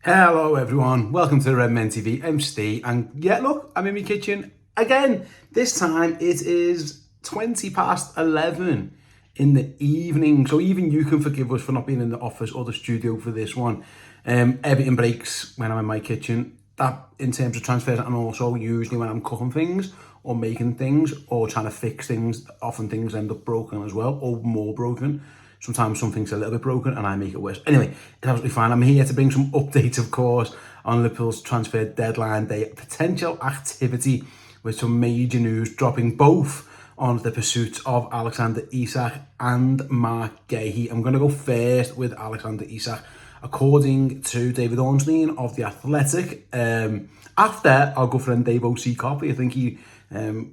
Hello everyone, welcome to Redmen TV. I'm Steve, and yeah, look, I'm in my kitchen again. This time it is 20 past 11 in the evening, so even you can forgive us for not being in the office or the studio for this one. Everything breaks when I'm in my kitchen, that in terms of transfers, and also usually when I'm cooking things or making things or trying to fix things. Often things end up broken as well, or more broken. Sometimes something's a little bit broken and I make it worse. Anyway, it's absolutely fine. I'm here to bring some updates, of course, on Liverpool's transfer deadline day potential activity, with some major news dropping both on the pursuit of Alexander Isak and Marc Guéhi. I'm going to go first with Alexander Isak. According to David Ornstein of The Athletic, after our good friend Dave O.C. Copy, I think he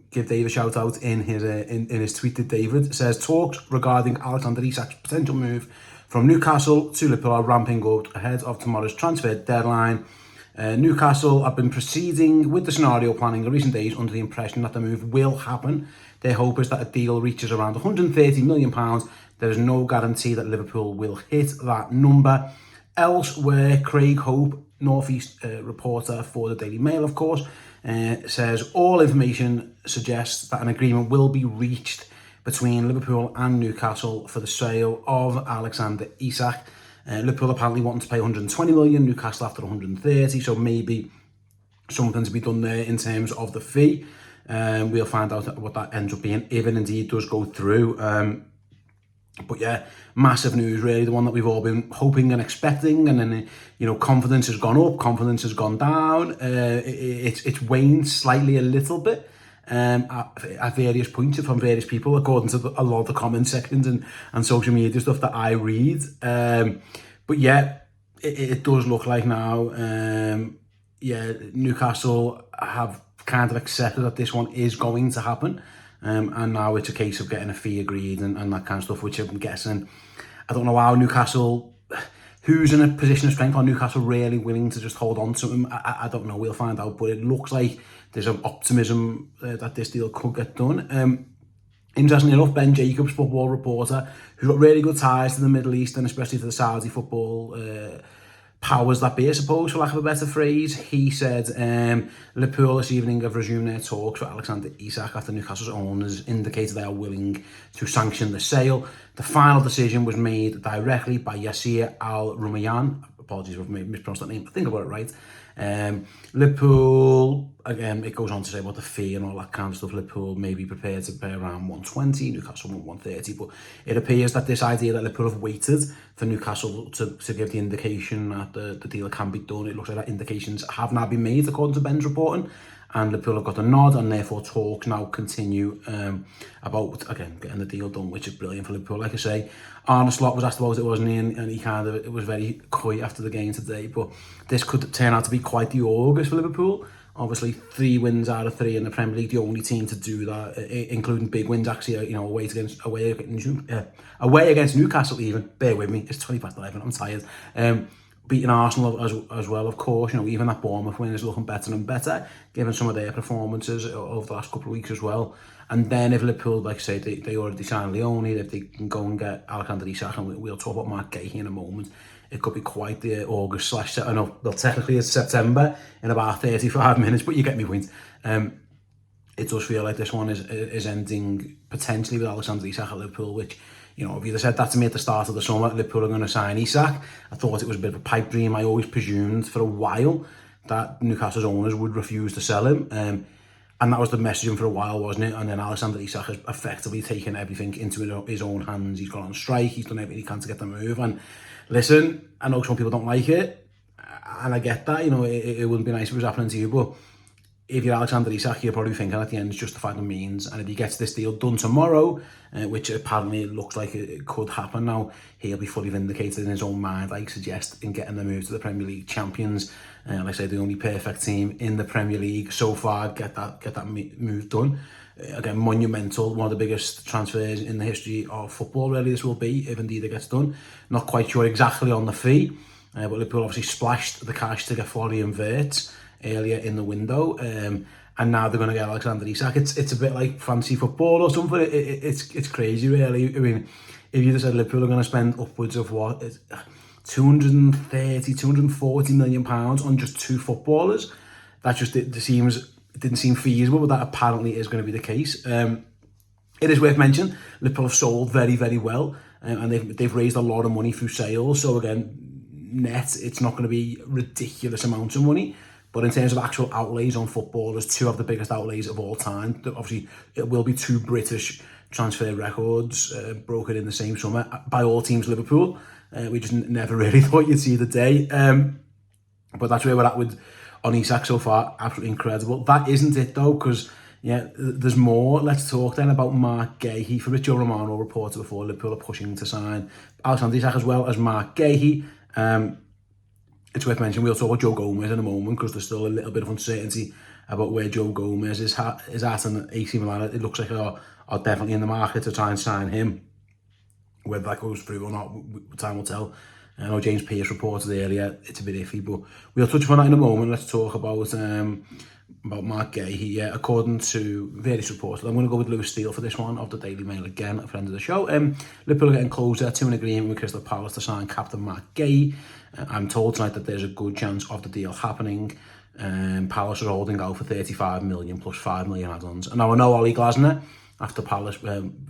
give Dave a shout out in his tweet. That David says talks regarding Alexander Isak's potential move from Newcastle to Liverpool are ramping up ahead of tomorrow's transfer deadline. Newcastle have been proceeding with the scenario planning in recent days under the impression that the move will happen. Their hope is that a deal reaches around £130 million. There is no guarantee that Liverpool will hit that number. Elsewhere, Craig Hope, North East reporter for the Daily Mail, of course, says all information suggests that an agreement will be reached between Liverpool and Newcastle for the sale of Alexander Isak. Liverpool apparently wanting to pay 120 million, Newcastle after 130, so maybe something to be done there in terms of the fee. We'll find out what that ends up being, if it indeed does go through. But yeah, massive news, really, the one that we've all been hoping and expecting, and then, confidence has gone up, confidence has gone down. It's waned slightly a little bit at various points from various people, according to a lot of the comment sections and social media stuff that I read. But yeah, it does look like now, Newcastle have kind of accepted that this one is going to happen. And now it's a case of getting a fee agreed and that kind of stuff, which I'm guessing, I don't know how Newcastle, who's in a position of strength, are Newcastle really willing to just hold on to him? I don't know, we'll find out, but it looks like there's an optimism that this deal could get done. Interestingly enough, Ben Jacobs, football reporter, who's got really good ties to the Middle East and especially to the Saudi football powers that be, I suppose, for lack of a better phrase, he said Liverpool this evening have resumed their talks with Alexander Isak after Newcastle's owners indicated they are willing to sanction the sale. The final decision was made directly by Yasser Al-Rumayyan. Apologies if I mispronounced that name, I think I got it right. Liverpool, again, it goes on to say about the fee and all that kind of stuff. Liverpool may be prepared to pay around 120, Newcastle want 130, but it appears that this idea that Liverpool have waited for Newcastle to give the indication that the deal can be done, it looks like that indications have now been made, according to Ben's reporting, and Liverpool have got a nod, and therefore talks now continue about, again, getting the deal done, which is brilliant for Liverpool. Like I say, Arne Slot was asked about it, wasn't he? And he it was very coy after the game today, but this could turn out to be quite the August for Liverpool. Obviously, 3 wins out of 3 in the Premier League, the only team to do that, including big wins, actually, away against Newcastle even. Bear with me, it's 20 past 11, I'm tired. Beating Arsenal as well, of course. Even that Bournemouth win is looking better and better, given some of their performances over the last couple of weeks as well. And then if Liverpool, like I say, they already signed Leone, if they can go and get Alexander Isak, and we'll talk about Marc Guéhi in a moment, it could be quite the August / I know, well, technically it's September in about 35 minutes, but you get me point. It does feel like this one is ending potentially with Alexander Isak at Liverpool, which, if you'd have said that to me at the start of the summer, Liverpool are going to sign Isak, I thought it was a bit of a pipe dream. I always presumed for a while that Newcastle's owners would refuse to sell him. And that was the messaging for a while, wasn't it? And then Alexander Isak has effectively taken everything into his own hands. He's gone on strike, he's done everything he can to get the move. And listen, I know some people don't like it, and I get that, it wouldn't be nice if it was happening to you, but if you're Alexander Isak, you're probably thinking at the end it's justified the means. And if he gets this deal done tomorrow, which apparently it looks like it could happen now, he'll be fully vindicated in his own mind, I suggest, in getting the move to the Premier League champions. Like I say, the only perfect team in the Premier League so far, get that move done. Again, monumental, one of the biggest transfers in the history of football, really, this will be, if indeed it gets done. Not quite sure exactly on the fee, but Liverpool obviously splashed the cash to get Florian Wirtz earlier in the window, and now they're going to get Alexander Isak. It's a bit like fancy football or something. It's crazy, really. I mean, if you just said Liverpool are going to spend upwards of 230, 240 million pounds on just 2 footballers. That just it didn't seem feasible, but that apparently is going to be the case. It is worth mentioning, Liverpool have sold very, very well, and they've raised a lot of money through sales. So again, net, it's not going to be ridiculous amounts of money. But in terms of actual outlays on footballers, 2 of the biggest outlays of all time. Obviously, it will be 2 British transfer records broken in the same summer by all teams Liverpool. We just never really thought you'd see the day. But that's where we're at with on Isak so far. Absolutely incredible. That isn't it though, because there's more. Let's talk then about Marc Guéhi. Fabrizio Romano reported before Liverpool are pushing to sign Alexander Isak as well as Marc Guéhi. It's worth mentioning we'll talk about Joe Gomez in a moment, because there's still a little bit of uncertainty about where Joe Gomez is at, and AC Milan, it looks like are definitely in the market to try and sign him. Whether that goes through or not, time will tell. I know James Pearce reported earlier it's a bit iffy, but we'll touch upon that in a moment. Let's talk about Marc Guéhi. According to various reports, I'm going to go with Lewis Steele for this one of the Daily Mail again, a friend of the show. Liverpool are getting closer to an agreement with Crystal Palace to sign captain Marc Guéhi. I'm told tonight that there's a good chance of the deal happening. Palace are holding out for 35 million plus 5 million add-ons. And now I know Ollie Glasner, after Palace,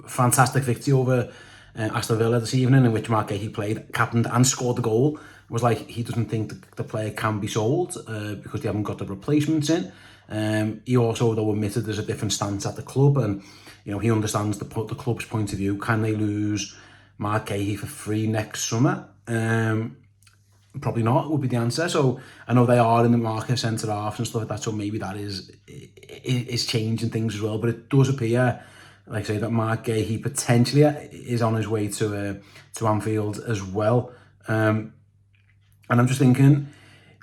fantastic victory over Aston Villa this evening, in which Marc Guéhi played, captained and scored the goal, was like he doesn't think the player can be sold because they haven't got the replacements in. He also, though, admitted there's a different stance at the club, and he understands the club's point of view. Can they lose Marc Guéhi for free next summer? Probably not, would be the answer. So I know they are in the market, centre halves and stuff like that, so maybe that is changing things as well. But it does appear, like I say, that Marc Guéhi potentially is on his way to Anfield as well. And I'm just thinking,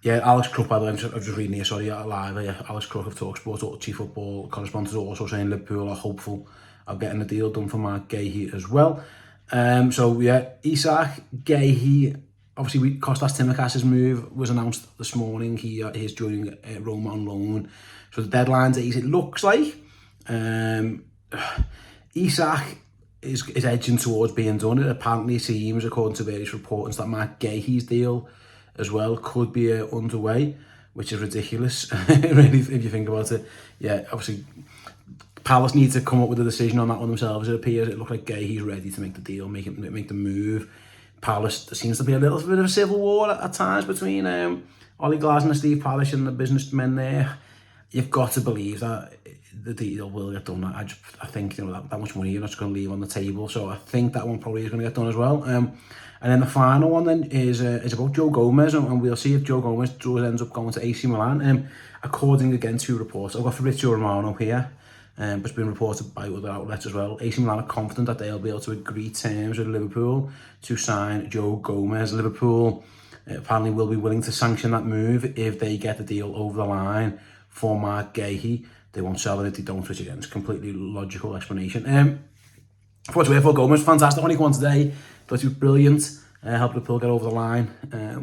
Alex Crook, by the way, I'm just reading here, sorry, live here. Alex Crook of TalkSport, chief football correspondent, is also saying Liverpool are hopeful of getting the deal done for Marc Guéhi as well. Isak, Guéhi, obviously Kostas Tsimikas' move was announced this morning. He's joining Roma on loan. So the deadline's 8, it looks like. Isak is edging towards being done. It apparently seems, according to various reports, that Marc Guéhi's deal as well could be underway, which is ridiculous, really, if you think about it. Obviously, Palace need to come up with a decision on that one themselves. It appears it looks like Guéhi's ready to make the deal, make the move. Palace, there seems to be a little bit of a civil war at times between Ollie Glasner, Steve Palace, and the businessmen there. You've got to believe that the deal will get done. I think that much money you're not just going to leave on the table, so I think that one probably is going to get done as well. And then the final one then is about Joe Gomez, and we'll see if Joe Gomez ends up going to AC Milan. According again to reports, I've got Fabrizio Romano here, but it's been reported by other outlets as well. AC Milan are confident that they'll be able to agree terms with Liverpool to sign Joe Gomez. Liverpool apparently will be willing to sanction that move if they get the deal over the line for Marc Guéhi. They won't sell it if they don't, which again is a completely logical explanation. For what's worth, for Gomez, fantastic. Only one today, thought he was brilliant. Helped Liverpool get over the line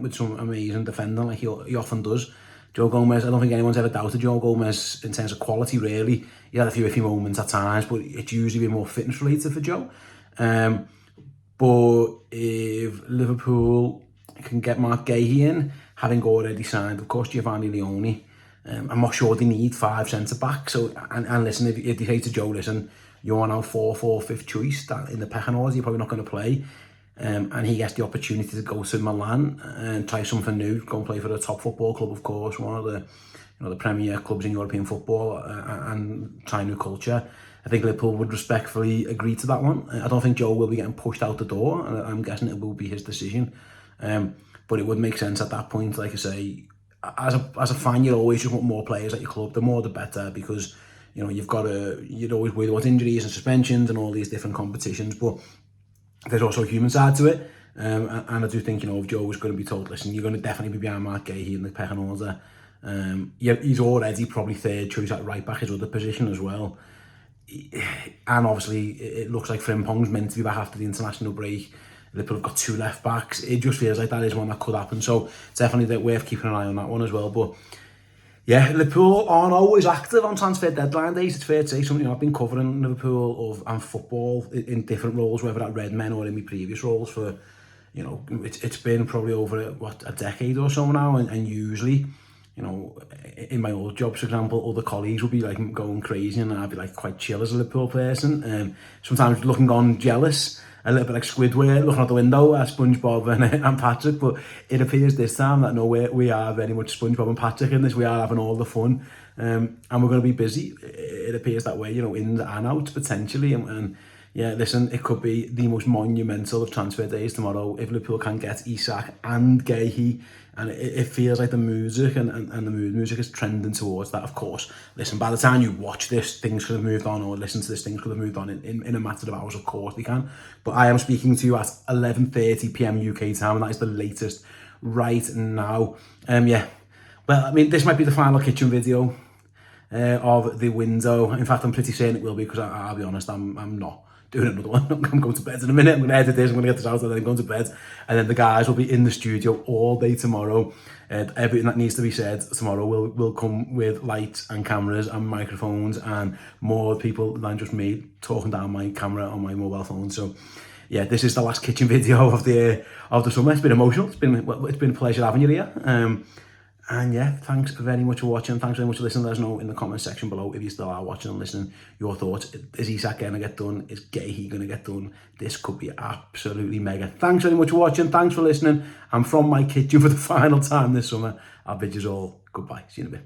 with some amazing defending, like he often does. Joe Gomez, I don't think anyone's ever doubted Joe Gomez in terms of quality, really. He had a few iffy moments at times, but it's usually been more fitness related for Joe. But if Liverpool can get Marc Guéhi in, having already signed, of course, Giovanni Leone, I'm not sure they need 5 centre-backs. So, and listen, if they say to Joe, listen, you're now 5th choice in the pecking order, you're probably not going to play. And he gets the opportunity to go to Milan and try something new, go and play for a top football club, of course, one of the premier clubs in European football, and try new culture. I think Liverpool would respectfully agree to that one. I don't think Joe will be getting pushed out the door. I'm guessing it will be his decision. But it would make sense at that point, like I say, as a fan, you always just want more players at your club. The more the better, because you'd always worry about injuries and suspensions and all these different competitions, but there's also a human side to it, and I do think, if Joe was going to be told, listen, you're going to definitely be behind Marc Guéhi in the pecking order, he's already probably 3rd choice at right back, his other position as well, and obviously it looks like Frimpong's meant to be back after the international break. Liverpool have got 2 left backs. It just feels like that is one that could happen, so definitely worth keeping an eye on that one as well. But Liverpool aren't always active on transfer deadline days. It's fair to say. Something I've been covering Liverpool and football in different roles, whether at Redmen or in my previous roles for you know, it's been probably over a decade or so now, and usually, you know, in my old jobs, for example, other colleagues would be like going crazy, and I'd be like quite chill as a Liverpool person. Sometimes looking on jealous, a little bit like Squidward looking out the window at SpongeBob and Patrick. But it appears this time that no, we are very much SpongeBob and Patrick in this. We are having all the fun, and we're going to be busy. It appears that way, you know, in and out potentially, and yeah, listen, it could be the most monumental of transfer days tomorrow if Liverpool can get Isak and Guehi, and it feels like the music and the mood music is trending towards that. Of course, listen, by the time you watch this, things could have moved on, or listen to this, things could have moved on in a matter of hours. Of course they can, but I am speaking to you at 11:30 p.m. UK time, and that is the latest right now. Yeah, well, I mean, this might be the final kitchen video of the window. In fact, I'm pretty certain it will be, because I'll be honest, I'm not doing another one. I'm going to bed in a minute. I'm going to edit this, I'm going to get this out, and then I'm going to bed. And then the guys will be in the studio all day tomorrow. Everything that needs to be said tomorrow will come with lights and cameras and microphones, and more people than just me talking down my camera on my mobile phone. So yeah, this is the last kitchen video of the summer. It's been emotional. It's been a pleasure having you here. And yeah, thanks very much for watching. Thanks very much for listening. Let us know in the comment section below, if you still are watching and listening, your thoughts. Is Isak going to get done? Is Guehi going to get done? This could be absolutely mega. Thanks very much for watching. Thanks for listening. And from my kitchen for the final time this summer, I'll bid you all goodbye. See you in a bit.